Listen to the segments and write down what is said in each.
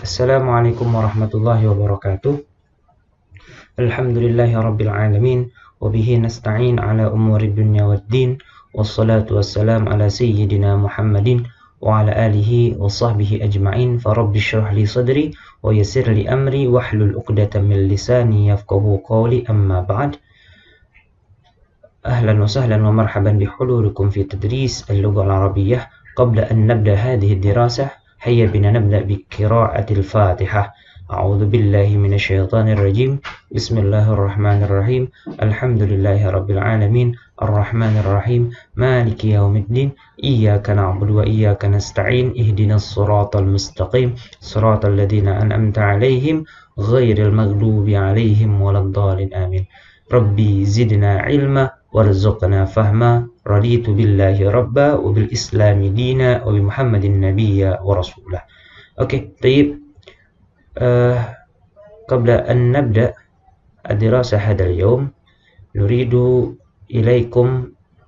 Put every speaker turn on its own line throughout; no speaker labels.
Assalamualaikum warahmatullahi wabarakatuh. Alhamdulillahi rabbil alamin. Wabihi nasta'in ala umuri dunya waddin. Wassalatu wassalam ala sayyidina Muhammadin wa ala alihi wa sahbihi ajma'in. Farabbi syrah li sadri wa yassir li amri wahlul uqdatan min lisani yafqahu qawli, amma ba'd. Ahlan wa sahlan wa marhaban bihululikum fi tadris al-lugha al-arabiyyah. Qabla an nabda hadhihi ad-dirasah, هيا بنا نبدأ بقراءة الفاتحة. أعوذ بالله من الشيطان الرجيم. بسم الله الرحمن الرحيم. الحمد لله رب العالمين الرحمن الرحيم مالك يوم الدين إياك نعبد وإياك نستعين اهدنا الصراط المستقيم صراط الذين أنعمت عليهم غير المغضوب عليهم ولا الضالين آمين. ربي زدنا علما warzuqna fahma, raditu billahi rabba wa bil islami dina wa bi muhammadin nabiyya wa rasulah. Oke, طيب. قبل أن نبدأ الدراسة هذا اليوم نريد إليكم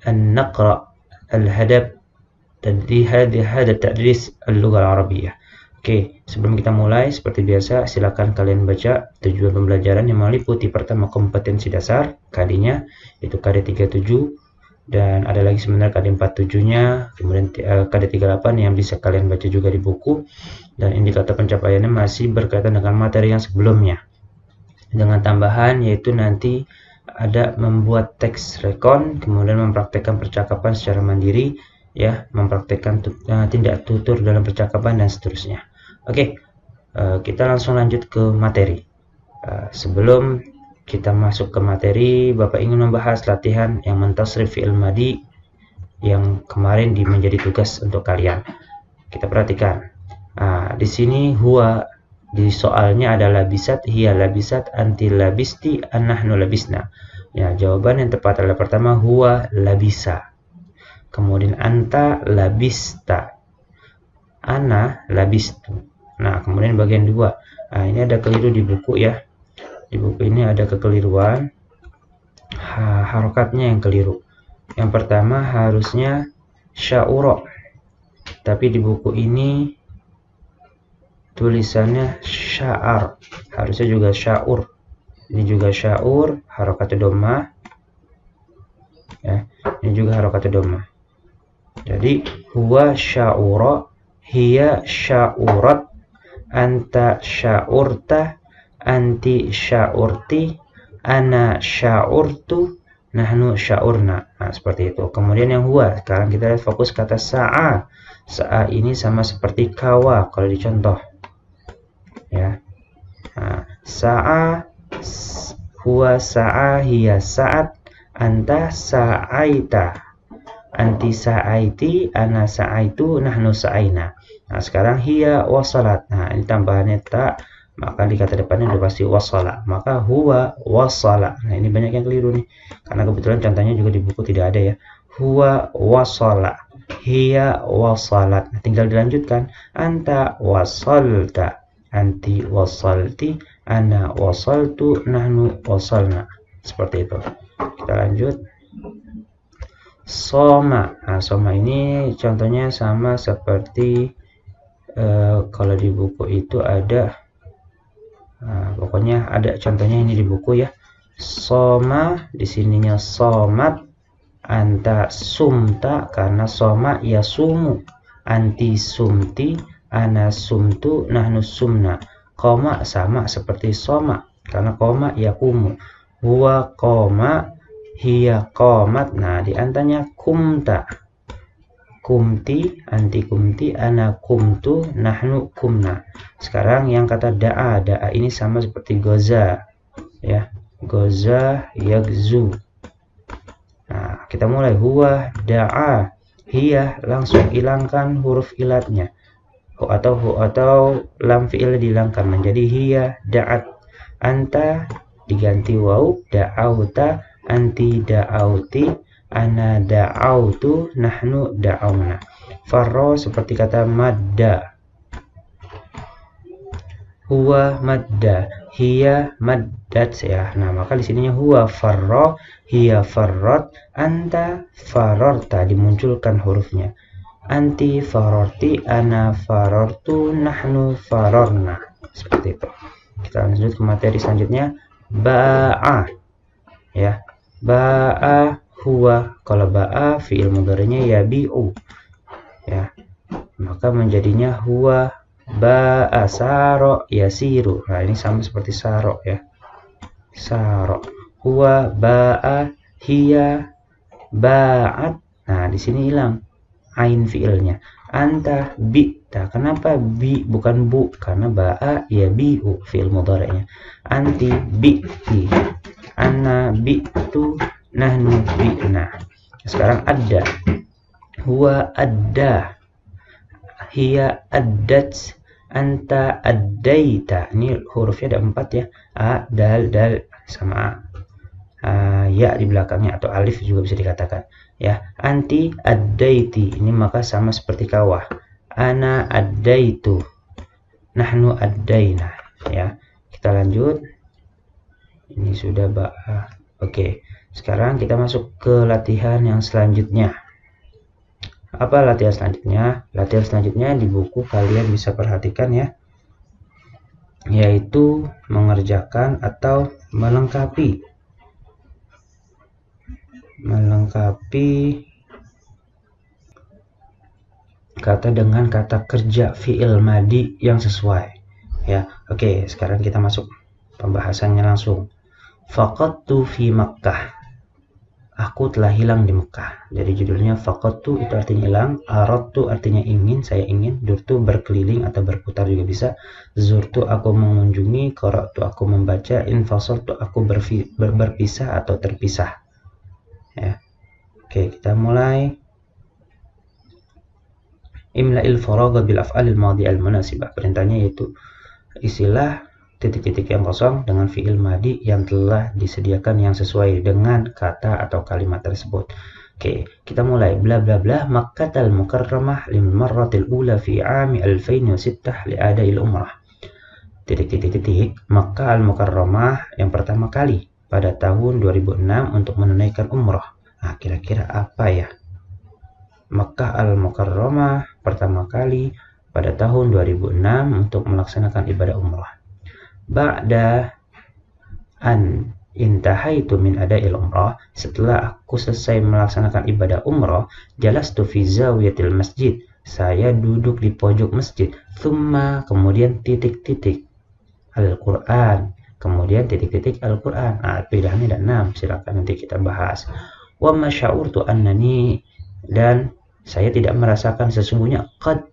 أن نقرأ الهدف هذا تدريس اللغة العربية. Oke, sebelum kita mulai, seperti biasa, silakan kalian baca tujuan pembelajaran yang meliputi pertama kompetensi dasar, KD-nya, itu KD 37, dan ada lagi sebenarnya KD 47-nya, kemudian KD 38 yang bisa kalian baca juga di buku, dan indikator pencapaiannya masih berkaitan dengan materi yang sebelumnya. Dengan tambahan, yaitu nanti ada membuat teks rekon, kemudian mempraktekkan percakapan secara mandiri, ya, mempraktekkan tindak tutur dalam percakapan, dan seterusnya. Oke, kita langsung lanjut ke materi. Sebelum kita masuk ke materi, Bapak ingin membahas latihan yang mentasrif fi'il madi yang kemarin menjadi tugas untuk kalian. Kita perhatikan. Di sini huwa, di soalnya ada labisat, hiya labisat, anti labisti, nahnu labisna. Ya, jawaban yang tepat adalah pertama huwa labisa. Kemudian anta labista, ana labistu. Nah, kemudian bagian 2. Ini ada keliru di buku, ya. Di buku ini ada kekeliruan. Harokatnya yang keliru. Yang pertama harusnya sya'ura. Tapi di buku ini tulisannya sya'ar. Harusnya juga sya'ur. Ini juga sya'ur, harokatnya dhamma. Ya, ini juga harokatnya dhamma. Jadi huwa sya'ura, hiya sya'urat, anta sya'urta, anti sya'urti, ana sya'urtu, nahnu sya'urna. Nah, seperti itu. Kemudian yang huwa, sekarang kita lihat fokus kata sa'a. Sa'a ini sama seperti kawa kalau dicontoh, ya. Sa'a, huwa sa'a, hiya sa'at, anta sa'aita, anti sa'aiti, ana sa'aitu, nahnu sa'aina. Nah, sekarang hiya wasalat. Nah, ini tambahannya tak, maka di kata depannya udah pasti wasala. Maka huwa wasala. Nah, ini banyak yang keliru nih, karena kebetulan contohnya juga di buku tidak ada, ya. Huwa wasala, hiya wasalat. Nah, tinggal dilanjutkan. Anta wasalta, anti wasalti, ana wasaltu, nahnu wasalna. Seperti itu. Kita lanjut. Soma. Nah, soma ini contohnya sama seperti kalau di buku itu ada, pokoknya ada contohnya ini di buku, ya. Soma, di sininya somat, anta sumta, karena soma ya sumu, anti sumti, ana sumtu, nahnu sumna. Koma sama seperti soma, karena koma ya kumu. Huwa koma, hiya qomat. Nah, di antanya kumta, kumti, anti kumti, ana kumtu, nahnu kumna. Sekarang yang kata da'a. Da'a ini sama seperti goza, ya. Goza yagzu. Nah, kita mulai. Huwa da'a, hiya, langsung hilangkan huruf ilatnya, atau lam fi'il dihilangkan menjadi hiya da'at. Anta diganti waw, da'auta, anti da'auti, ana da'autu, nahnu da'auna. Farro seperti kata madda. Huwa madda, hiya maddat, ya. Nah, maka di sininya huwa farro, hiya farrot, anta farorta, dimunculkan hurufnya. Anti farorti, ana farortu, nahnu farorna. Seperti itu. Kita lanjut ke materi selanjutnya. Ba'a, ya. Ba'a huwa. Kalau ba'a fi'il mudhari'nya yabi'u, ya, maka menjadinya huwa. Ba'a saro yasiru. Nah, ini sama seperti saro, ya. Saro. Huwa ba'a hiya ba'at. Nah, di sini hilang ain fiilnya. Anta bi'ta. Kenapa bi bukan bu? Karena ba'a ya bi'u fiil mudhari'nya. Anti bi'ti. Ana bi'tu. Nahnu bi'na. Sekarang ada. Huwa adda. Hiya addat. Anta addaita. Ini hurufnya ada 4, ya. A, dal, dal sama A. Ya di belakangnya atau alif juga bisa dikatakan, ya. Anti addaiti, ini maka sama seperti kawah. Ana addaitu, nahnu addaina, ya. Kita lanjut. Ini sudah oke. Sekarang kita masuk ke latihan yang selanjutnya. Apa latihan selanjutnya? Latihan selanjutnya di buku kalian bisa perhatikan, ya, yaitu mengerjakan atau melengkapi kata dengan kata kerja fi'il madi yang sesuai, ya. Oke, sekarang kita masuk pembahasannya langsung. Faqadtu fi Makkah. Aku telah hilang di Mekah. Jadi judulnya faqadtu itu artinya hilang, aradtu artinya ingin, saya ingin, durtu berkeliling atau berputar juga bisa, zurtu aku mengunjungi, qara'tu aku membaca, infasaltu aku berpisah atau terpisah. Ya. Oke, kita mulai. Imla'il faragha bil af'alil madhi al munasibah. Perintahnya yaitu isilah titik-titik yang kosong dengan fi'il madi yang telah disediakan yang sesuai dengan kata atau kalimat tersebut. Oke, kita mulai. Bla bla bla Makkatal Mukarramah lil marratil ula fi 'ami 2006 li ada'il umrah. Titik-titik-titik Makkah al-Mukarramah yang pertama kali pada tahun 2006 untuk menunaikan umrah. Nah, kira-kira apa ya? Makkah al-Mukarramah pertama kali pada tahun 2006 untuk melaksanakan ibadah umrah. Ba'da an intahaitu min ada'il umrah, setelah aku selesai melaksanakan ibadah umrah, jalastu fi zawiyatil masjid, saya duduk di pojok masjid. Thumma, kemudian titik-titik Al-Quran, kemudian titik-titik Al-Quran. Nah, pilihannya ada 6, silakan nanti kita bahas. Wa ma sya'urtu annani, dan saya tidak merasakan sesungguhnya qad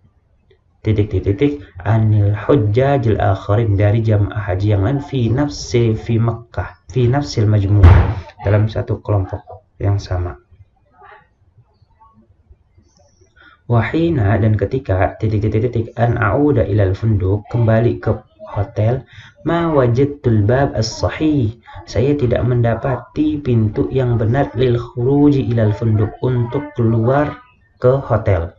titik-titik anil hujjajil akharin, dari jamaah haji yang lain, fi Makkah, fi nafsil majmu'ah, dalam satu kelompok yang sama. Wahina, dan ketika titik-titik an a'uda ilal funduk, kembali ke hotel, ma wajadtul bab as-sahih, saya tidak mendapati pintu yang benar, lil khuruji ilal funduk, untuk keluar ke hotel.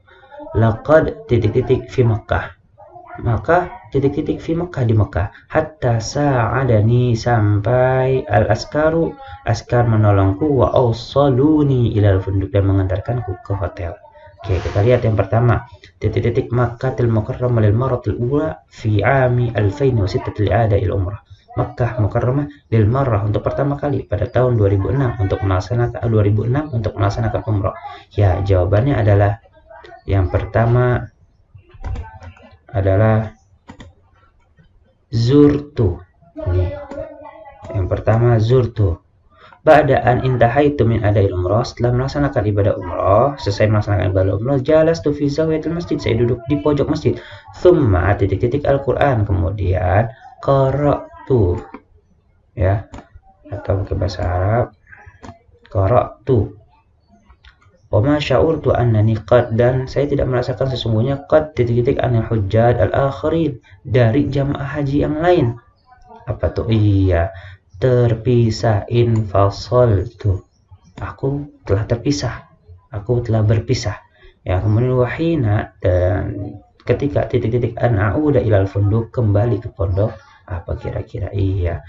Laqad titik-titik fi Makkah, maka titik-titik fi Makkah, di Makkah, hatta sa'adani, sampai al-askaru, askar menolongku, wa awsaluni ilal funduk, dan mengantarkanku ke hotel. Oke, kita lihat yang pertama, titik-titik Makkatul Mukarramah lil marratil ula fi 'ami 2006 li ada'il umrah. Makkah Mukarramah lil marrah, untuk pertama kali pada tahun 2006 untuk melaksanakan umrah. Ya, jawabannya adalah yang pertama adalah zurtu. Ini yang pertama, zurtu. Ba'daan intahaitu min ada'il umrah, setelah melaksanakan ibadah umrah, selesai melaksanakan ibadah umrah, jalastu fi zawiyatil masjid, saya duduk di pojok masjid. Thumma titik-titik Al-Quran, kemudian qara'tu, ya, atau pakai bahasa Arab qara'tu. Wa ma sya'urtu annani qad, dan saya tidak merasakan sesungguhnya qad titik-titik anil hujjaj al-akhirin, dari jamaah haji yang lain. Apa tuh? Iya, terpisah. Infasaltu, aku telah terpisah, aku telah berpisah, ya. Kemudian wahina, dan ketika titik-titik an a'uda ilal funduk, kembali ke pondok. Apa kira-kira? Iya,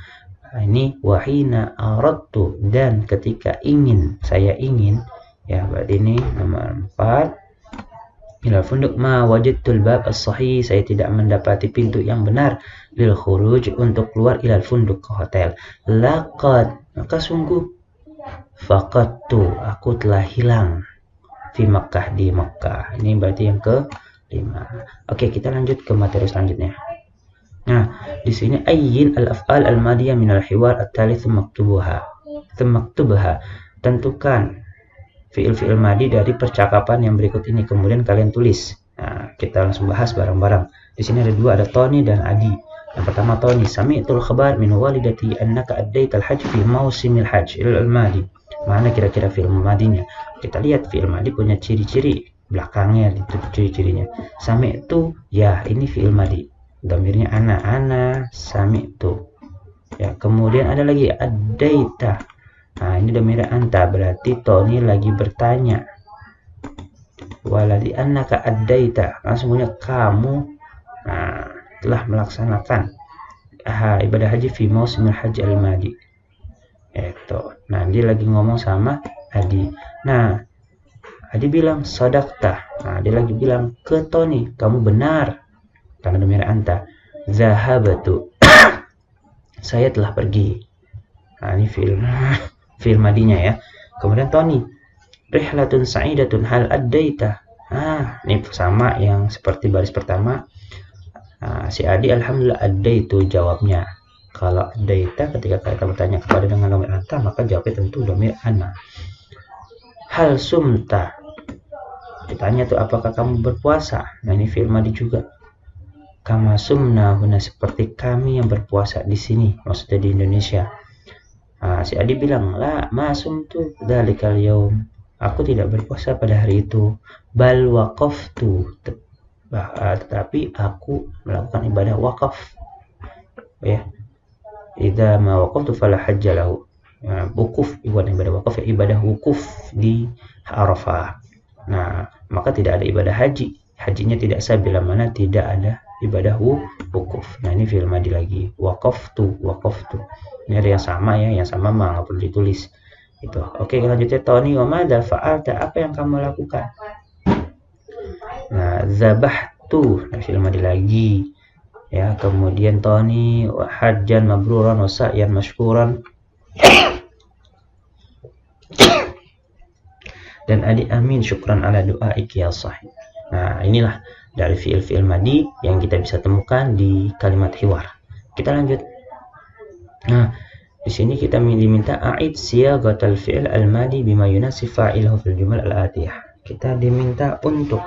ini wahina aradtu, dan ketika ingin, saya ingin, ya. Berarti ini nomor 4. ilal funduk ma wajadtul bab as-sahih, saya tidak mendapati pintu yang benar lil khuruj, untuk keluar ilal funduk, ke hotel. Laqad, maka sungguh, faqadtu, aku telah hilang, fi Makkah, di Makkah. Ini berarti yang ke-5. Oke, kita lanjut ke materi selanjutnya. Nah, di sini ayyin al-af'al al-madiyah min al-hiwar at-tali thumma aktubha. Tentukan fi'il-fi'il madi dari percakapan yang berikut ini, kemudian kalian tulis. Nah, kita langsung bahas bareng-bareng. Di sini ada dua, ada Tony dan Adi. Yang pertama Tony, sami'tul khabar min walidati annaka addaital hajj fi mausimil hajj ilal madi. Mana kira-kira fi'il madinya? Kita lihat fi'il madi punya ciri-ciri belakangnya, itu ciri-cirinya. Sami'tu, ya ini fi'il madi. Dhamirnya ana sami'tu. Ya, kemudian ada lagi addaita. Nah, ini dhamirnya anta, berarti Tony lagi bertanya. Waladi annaka addaita, sesungguhnya kamu telah melaksanakan ibadah haji fi mausimil haji al-madi. Nah, dia lagi ngomong sama Adi. Nah, Adi bilang sadaqta. Nah, dia lagi bilang ke Tony, kamu benar, karena dhamirnya anta. Zahabatu, saya telah pergi. Nah, ini fi'il madinya ya. Kemudian Tony, rihlatun sa'idatun hal addaita. Ini sama yang seperti baris pertama. Si Adi alhamdulillah addaitu jawabnya. Kalau addaita, ketika kita bertanya kepada dengan dhamir anta, maka jawabnya tentu dhamir ana. Hal sumta, ditanya tuh apakah kamu berpuasa. Nah, ini fi'il madi juga. Kama sumna huna, seperti kami yang berpuasa di sini, maksudnya di Indonesia. Si Adi bilang, la ma sumtu dzalikal yaum, aku tidak berpuasa pada hari itu. Bal waqaftu, tetapi aku melakukan ibadah wakaf. Ya, idza ma waqaftu fala hajja lahu. Wukuf, ibadah wakaf ya, ibadah wukuf di Arafah. Nah, maka tidak ada ibadah haji. Hajinya tidak sah bila mana tidak ada ibadah wukuf. Nah, ini fi'il madi lagi. Waqaftu. Ini ada yang sama ya, yang sama mah nggak perlu ditulis. Itu. Oke, lanjutnya Tony, wa madza fa'alta, apa yang kamu lakukan? Nah, zabahtu, nah, fi'il madi lagi. Ya, kemudian Tony, wa hajjan mabruran wa sa'yan mashkuran. Dan Adi amin syukran ala du'aiki ya sahih. Nah, inilah dari fi'il madi yang kita bisa temukan di kalimat hiwar. Kita lanjut. Nah, di sini kita diminta a'id siyaghatal fi'il al-madi bima yunasib fa'ilahu fil jumal al-atiyah. Kita diminta untuk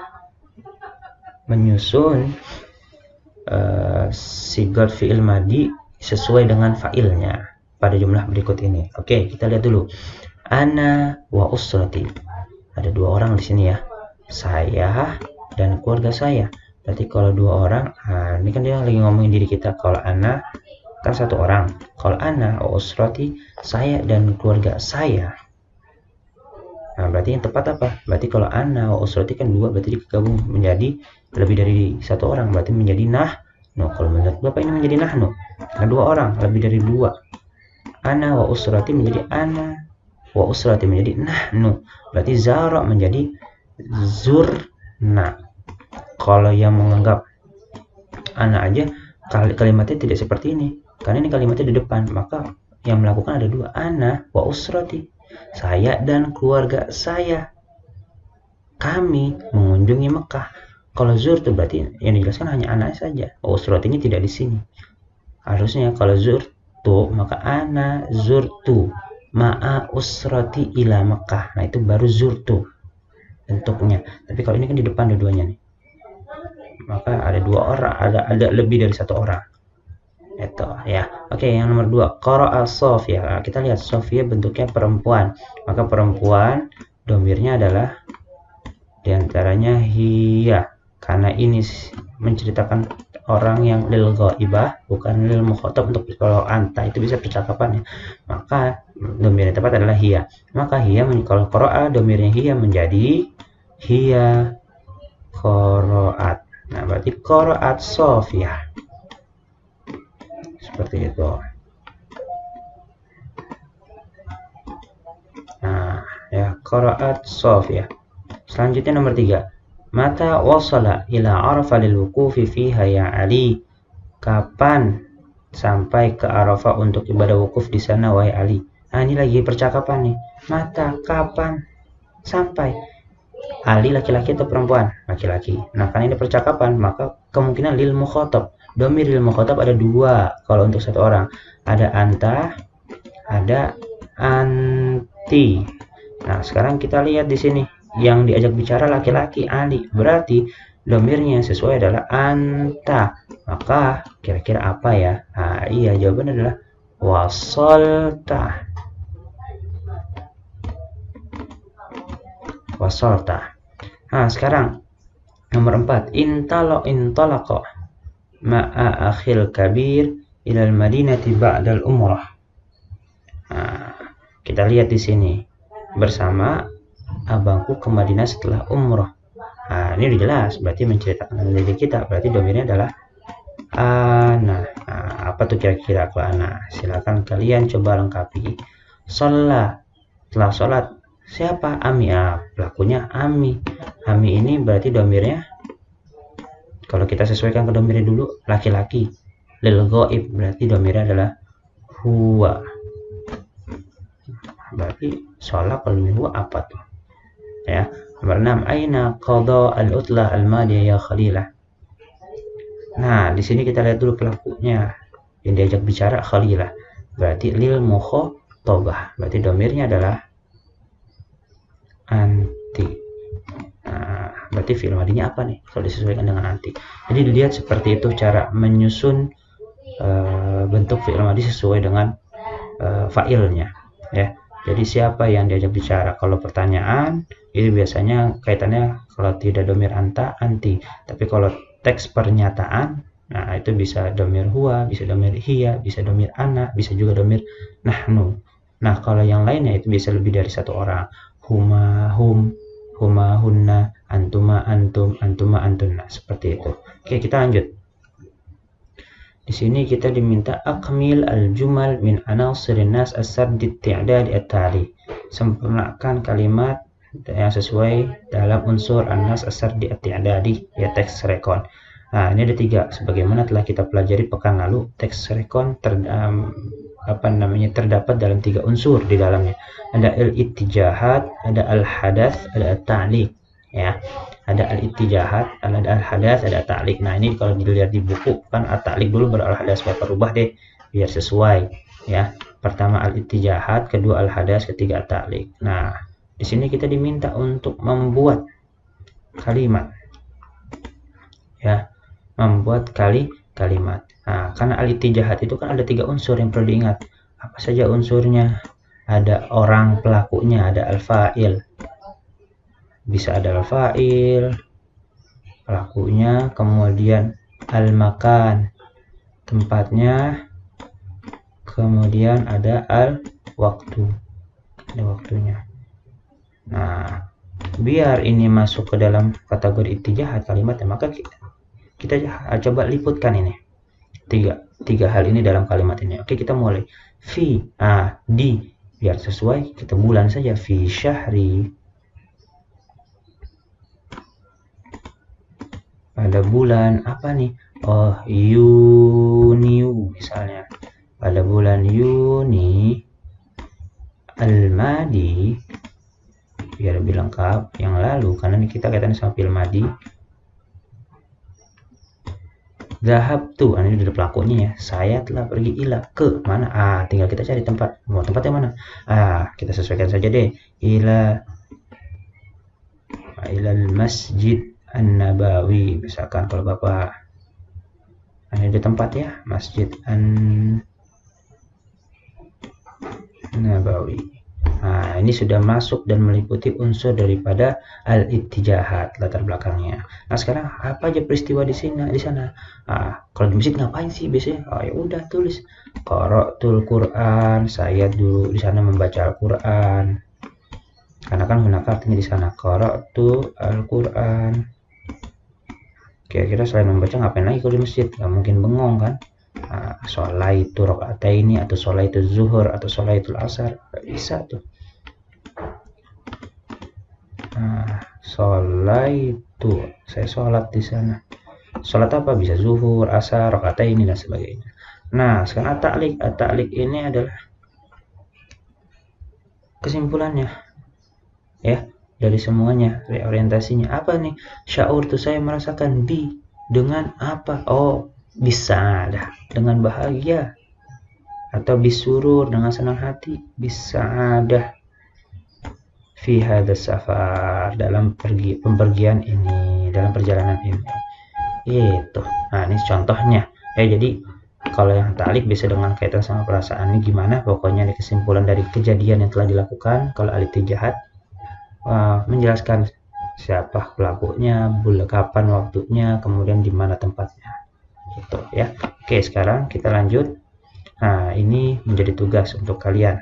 menyusun sigat fi'il madi sesuai dengan fa'ilnya pada jumlah berikut ini. Oke, kita lihat dulu. Ana wa usrati. Ada dua orang di sini ya. Saya dan keluarga saya. Berarti kalau dua orang, ini kan dia lagi ngomongin diri kita. Kalau ana kan satu orang. Kalau ana wa usrati, saya dan keluarga saya. Nah, berarti yang tepat apa? Berarti kalau ana wa usrati kan dua, berarti digabung menjadi lebih dari satu orang, berarti menjadi nahnu. Kalau menurut Bapak ini menjadi nahnu. Nah, dua orang, lebih dari dua. Ana wa usrati menjadi ana wa usrati menjadi nahnu. Berarti zara menjadi zurna. Kalau yang menganggap ana aja kalimatnya tidak seperti ini, karena ini kalimatnya di depan, maka yang melakukan ada dua, ana wa usrati, saya dan keluarga saya, kami mengunjungi Mekah. Kalau zur itu berarti yang dijelaskan hanya ana saja, wa usratinya tidak di sini. Harusnya kalau zurtu maka ana zurtu ma'a usrati ila Mekah. Nah, itu baru zurtu bentuknya. Tapi kalau ini kan di depan dua-duanya nih, maka ada dua orang, ada lebih dari satu orang. Itu ya. Oke, yang nomor 2, qara'a Sofia. Kita lihat Sofia bentuknya perempuan, maka perempuan domirnya adalah diantaranya hiya, karena ini menceritakan orang yang lil ghaibah, bukan lil mukhatab. Untuk kalau anta itu bisa percakapan ya, maka domir yang tepat adalah hiya. Maka hiya, kalau qara'a domirnya hiya menjadi hiya qara'at. Nah, berarti qara'at Sofia. Seperti itu. Nah, ya, qara'at Sofia. Selanjutnya nomor 3. Mata wasala ila Arafah lil wuqufi fiha ya Ali. Kapan sampai ke Arafah untuk ibadah wukuf di sana wahai Ali? Nah, ini lagi percakapan nih. Mata, kapan sampai? Ali laki-laki atau perempuan? Laki-laki. Nah, karena ini percakapan, maka kemungkinan lil mukhatab. Domir lil mukhatab ada dua kalau untuk satu orang. Ada anta, ada anti. Nah, sekarang kita lihat di sini. Yang diajak bicara laki-laki, Ali. Berarti domirnya sesuai adalah anta. Maka kira-kira apa ya? Nah, iya, jawabannya adalah wasolta. Wasolta. Nah, sekarang nomor 4. Intalaqa ma'a akhil kabir ilal madinati ba'dal umrah. Nah, kita lihat di sini. Bersama abangku ke Madinah setelah umrah. Nah, ini udah jelas, berarti menceritakan diri kita. Berarti domirnya adalah ana. Nah, apa tuh kira-kira kalau ana? Silakan kalian coba lengkapi. Sholat, setelah sholat siapa? Ami. Pelakunya Ami. Ami ini berarti domirnya, kalau kita sesuaikan ke domirnya dulu, laki-laki. Lil ghaib berarti domirnya adalah huwa. Berarti sholat kalau huwa apa tuh? Ya. Nomor 6. Aina qada al-utlah al-madiyah ya Khalilah. Nah, di sini kita lihat dulu pelakunya. Yang diajak bicara Khalilah. Berarti lil mukhatabah. Berarti domirnya adalah anti. Nah, berarti fi'il madinya apa nih kalau disesuaikan dengan anti? Jadi dilihat seperti itu cara menyusun bentuk fi'il madi sesuai dengan fa'ilnya, ya. Jadi siapa yang diajak bicara? Kalau pertanyaan itu biasanya kaitannya kalau tidak domir anta, anti. Tapi kalau teks pernyataan, nah itu bisa domir huwa, bisa domir hiya, bisa domir ana, bisa juga domir nahnu. Nah, kalau yang lainnya itu bisa lebih dari satu orang. Huma, hum, huma, hunna, antuma, antum, antuma, antunna. Seperti itu. Oke, kita lanjut. Di sini kita diminta akmil al-jumal min anasirin nas as-sardi ti'dadi at-tali. Sempurnakan kalimat yang sesuai dalam unsur an-nas as-sardi at-ti'dadi, ya teks rekon. Nah, ini ada 3. Sebagaimana telah kita pelajari pekan lalu, teks rekon terdapat dalam 3 unsur di dalamnya. Ada al-ittijahat, ada al-hadath, ada at-ta'liq, ya. Ada al-ittijahat, ada al-hadath, ada ta'liq. Nah, ini kalau dilihat di buku kan at-ta'liq dulu baru al-hadath, Bapak rubah deh biar sesuai, ya. Pertama al-ittijahat, kedua al-hadath, ketiga at-ta'liq. Nah, di sini kita diminta untuk membuat kalimat, ya. Membuat kalimat. Nah, karena al-ittijahat itu kan ada 3 unsur yang perlu diingat. Apa saja unsurnya? Ada orang pelakunya, ada al-fa'il. Bisa ada al-fa'il, pelakunya, kemudian al-makan, tempatnya, kemudian ada al-waktu, ada waktunya. Nah, biar ini masuk ke dalam kategori ittijahat kalimatnya, maka kita coba liputkan ini. Tiga hal ini dalam kalimat ini. Oke, kita mulai. Fi, di, biar sesuai, kita bulan saja. Fi syahri, pada bulan apa nih? Oh, Yuni misalnya. Pada bulan Yuni al-madi, biar lebih lengkap, yang lalu, karena ini kita kaitan sama fi'il madi. Zahabtu, ini udah pelakunya ya. Saya telah pergi ila, ke mana? Tinggal kita cari tempat. Mau tempatnya mana? Kita sesuaikan saja deh. Ilal masjid An-Nabawi, misalkan kalau Bapak ini di tempat ya, Masjid An-Nabawi. Nah, ini sudah masuk dan meliputi unsur daripada al-ittijahat, latar belakangnya. Nah, sekarang apa aja peristiwa di sana? Kalau di masjid ngapain sih biasanya? Ya udah tulis qara'tul Quran, saya dulu di sana membaca Al-Quran. Karena kan hunaka artinya di sana qara'tu Al-Quran. Kira-kira selain membaca ngapain lagi kalau di masjid? Gak mungkin bengong kan? Sholaitu rakaataini atau sholaitu zuhur atau sholaitul asar, gak bisa tuh. Sholaitu, saya sholat di sana. Sholat apa? Bisa zuhur, asar, rakaat ini dan sebagainya. Nah, sekarang at-ta'liq. At-ta'liq ini adalah kesimpulannya, ya, dari semuanya, orientasinya. Apa nih? Syaur tuh saya merasakan dengan apa? Oh, bisa dah, dengan bahagia. Atau bisurur, dengan senang hati. Bisa ada fi hadas safar, dalam pempergian ini, dalam perjalanan ini. Itu. Nah, ini contohnya. Jadi kalau yang ta'liq bisa dengan kaitan sama perasaan ini gimana? Pokoknya ini kesimpulan dari kejadian yang telah dilakukan. Kalau al-ittijahat menjelaskan siapa pelakunya, kapan waktunya, kemudian di mana tempatnya. Gitu ya. Oke, sekarang kita lanjut. Nah, ini menjadi tugas untuk kalian.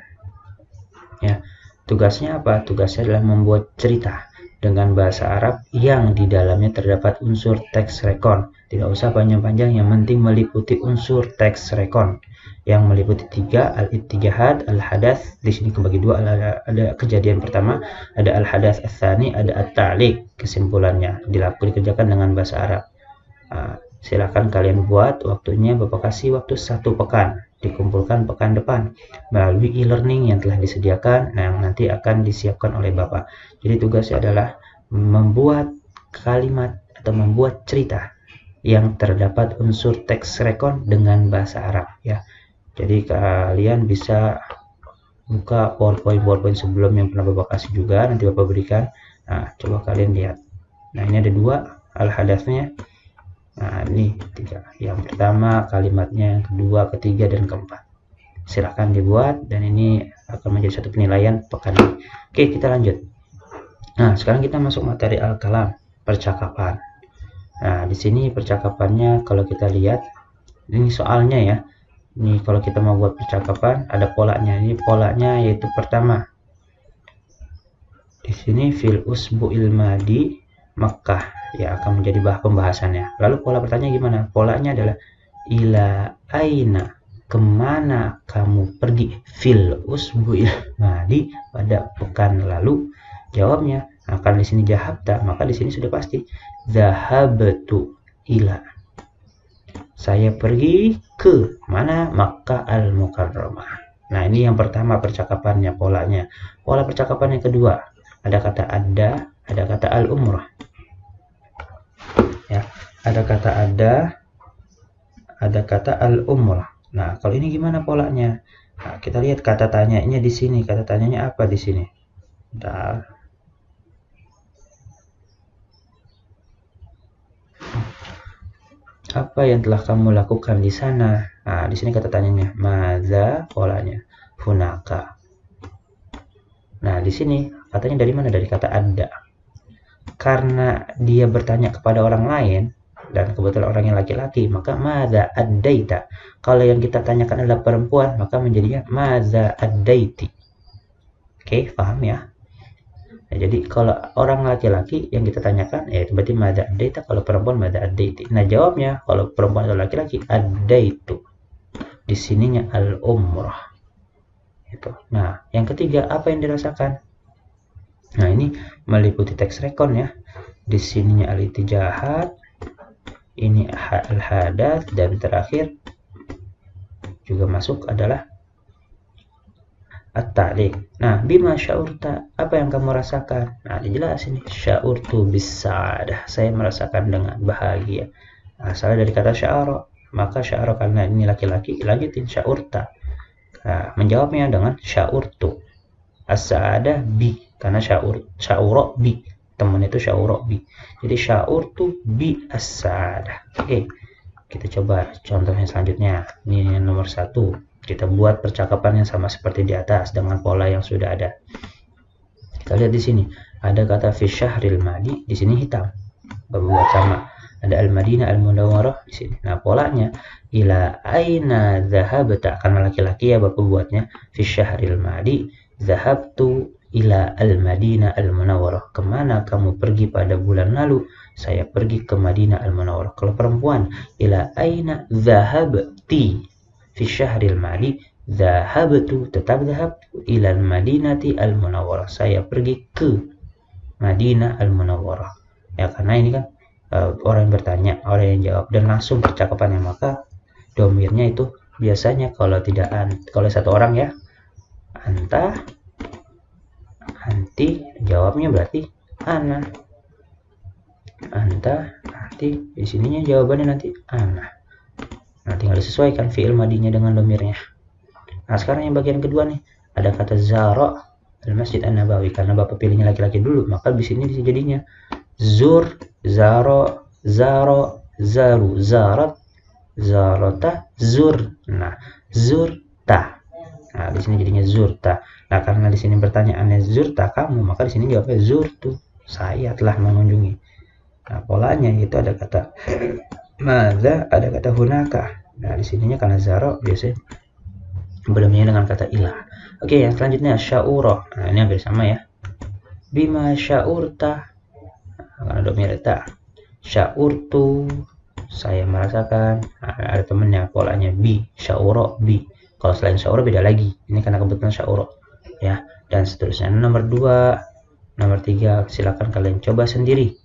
Ya. Tugasnya apa? Tugasnya adalah membuat cerita dengan bahasa Arab yang di dalamnya terdapat unsur teks rekon. Tidak usah panjang-panjang, yang penting meliputi unsur teks rekon yang meliputi 3, al-ittijahat, al-hadath. Di sini kebagi 2, ada kejadian pertama, ada al-hadath ats-tsani, ada at-ta'liq. Kesimpulannya dikerjakan dengan bahasa Arab. Silakan kalian buat, waktunya Bapak kasih waktu 1 pekan, dikumpulkan pekan depan melalui e-learning yang telah disediakan, yang nanti akan disiapkan oleh Bapak. Jadi tugasnya adalah membuat kalimat atau membuat cerita yang terdapat unsur teks rekon dengan bahasa Arab, ya. Jadi kalian bisa buka PowerPoint sebelum yang pernah Bapak kasih juga, nanti Bapak berikan. Nah, coba kalian lihat. Nah, ini ada 2 al-hadatsnya. Nah, ini 3. Yang pertama kalimatnya, yang kedua, ketiga, dan keempat. Silahkan dibuat, dan ini akan menjadi satu penilaian pekan ini. Oke, kita lanjut. Nah, sekarang kita masuk materi al-kalam, percakapan. Nah, di sini percakapannya kalau kita lihat, ini soalnya ya. Ini kalau kita mau buat percakapan, ada polanya. Ini polanya yaitu pertama. Di sini fil usbu'il madi Makkah, ya, akan menjadi bahan pembahasannya. Lalu pola pertanyaan gimana? Polanya adalah ila aina, kemana kamu pergi, fil usbu'il madi, pada pekan lalu. Jawabnya akan di sini jahabta, maka di sini sudah pasti zahabtu ila, saya pergi ke mana, Makkah al-Mukarramah. Nah, ini yang pertama percakapannya, polanya. Pola percakapan yang kedua, ada kata ada kata al-umrah. Ya, ada kata ada kata al-umrah. Nah, kalau ini gimana polanya? Nah, kita lihat kata tanyanya di sini. Kata tanyanya apa di sini? Bentar. Apa yang telah kamu lakukan di sana? Nah, di sini kata tanyanya, maza, polanya, hunaka. Nah, di sini katanya dari mana? Dari kata ada. Karena dia bertanya kepada orang lain, dan kebetulan orangnya laki-laki, maka maza addaita. Kalau yang kita tanyakan adalah perempuan, maka menjadinya maza addaiti. Oke, paham ya? Nah, jadi kalau orang laki-laki yang kita tanyakan, ya itu berarti madza addaita, kalau perempuan madza addaiti. Nah, jawabnya kalau perempuan atau laki-laki addaitu. Di sininya al-umrah. Itu. Nah, yang ketiga apa yang dirasakan? Nah, ini meliputi teks rekon ya. Di sininya al-ittijahat, ini al-hadath, dan terakhir juga masuk adalah at-ta'liq. Nah, bima sya'urta, apa yang kamu rasakan? Nah, dijelasin, sya'urtu bis-sa'adah, saya merasakan dengan bahagia. Asal dari kata sya'ara, maka sya'ara karena ini laki-laki, lanjutin sya'urta. Nah, menjawabnya dengan sya'urtu. As-sa'adah bi, karena sya'ura bi, teman itu sya'ura bi. Jadi sya'urtu bi as-sa'adah. Oke, kita coba contohnya selanjutnya. Ini nomor 1. Kita buat percakapan yang sama seperti di atas dengan pola yang sudah ada. Kita lihat di sini ada kata fi syahril madi, di sini hitam. Bapak buat sama. Ada al-Madinah al-Munawwarah di sini. Nah, polanya ila aina dhahabta, karena laki-laki ya Bapak buatnya fi syahril madi dhahabtu ila al-Madinah al-Munawwarah. Kemana kamu pergi pada bulan lalu? Saya pergi ke Madinah al-Munawwarah. Kalau perempuan, ila aina dhahabti fi syahril madi dhahabtu, tetap dhahabtu ila al-Madinati al-Munawwarah, saya pergi ke Madinah Al-Munawwarah. Ya, karena ini kan orang yang bertanya, orang yang jawab, dan langsung percakapannya, maka domirnya itu biasanya kalau tidak kalau satu orang ya, anta, anti, jawabnya berarti ana. Anta, anti, di sininya jawabannya nanti ana. Nah, tinggal disesuaikan fi'il madinya dengan domirnya. Nah, sekarang yang bagian kedua nih, ada kata zara al-Masjid An-Nabawi. Karena Bapak pilihnya laki-laki dulu, maka di sini jadinya zur, zaro, zaro, zaru, zarat, zarota, zur. Nah, zurta. Nah, di sini jadinya zurta. Nah, karena di sini pertanyaannya zurta kamu, maka di sini jawabnya zurtu. Saya telah mengunjungi. Nah, polanya itu ada kata madza, ada kata hunaka. Nah, di sininya karena zaro biasanya belumnya dengan kata ilah. Oke, yang selanjutnya sya'ura. Nah, ini hampir sama ya. Bima sya'urta. Karena domir ta. Sya'urtu, saya merasakan. Nah, ada temennya polanya bi, sya'ura bi. Kalau selain sya'ura beda lagi. Ini karena kebetulan sya'ura ya, dan seterusnya. Nomor 2, nomor 3 silakan kalian coba sendiri.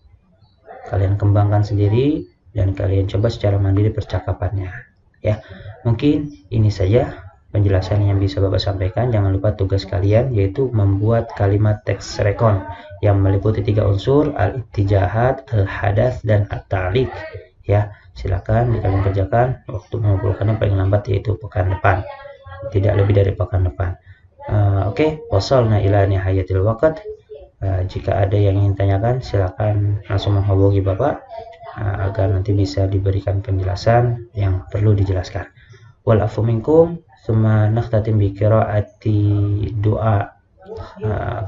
Kalian kembangkan sendiri dan kalian coba secara mandiri percakapannya ya. Mungkin ini saja penjelasan yang bisa Bapak sampaikan. Jangan lupa tugas kalian yaitu membuat kalimat teks rekon yang meliputi 3 unsur, al-ittijahat, al-hadath, dan at-ta'liq ya. Silakan kalian kerjakan. Waktu mengumpulkannya paling lambat yaitu pekan depan, tidak lebih dari pekan depan. Oke, wasalna ila nihayatil waqt. Jika ada yang ingin tanyakan, silakan langsung menghubungi Bapak agar nanti bisa diberikan penjelasan yang perlu dijelaskan. Wal afu minkum, tsumma nakhtatim bi qiraati doa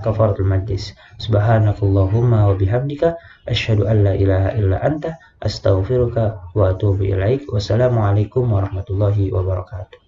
kafaratul majlis. Subhanakallahumma wa bihamdika asyhadu an la ilaha illa anta astaghfiruka wa atubu ilaik. Wassalamualaikum warahmatullahi wabarakatuh.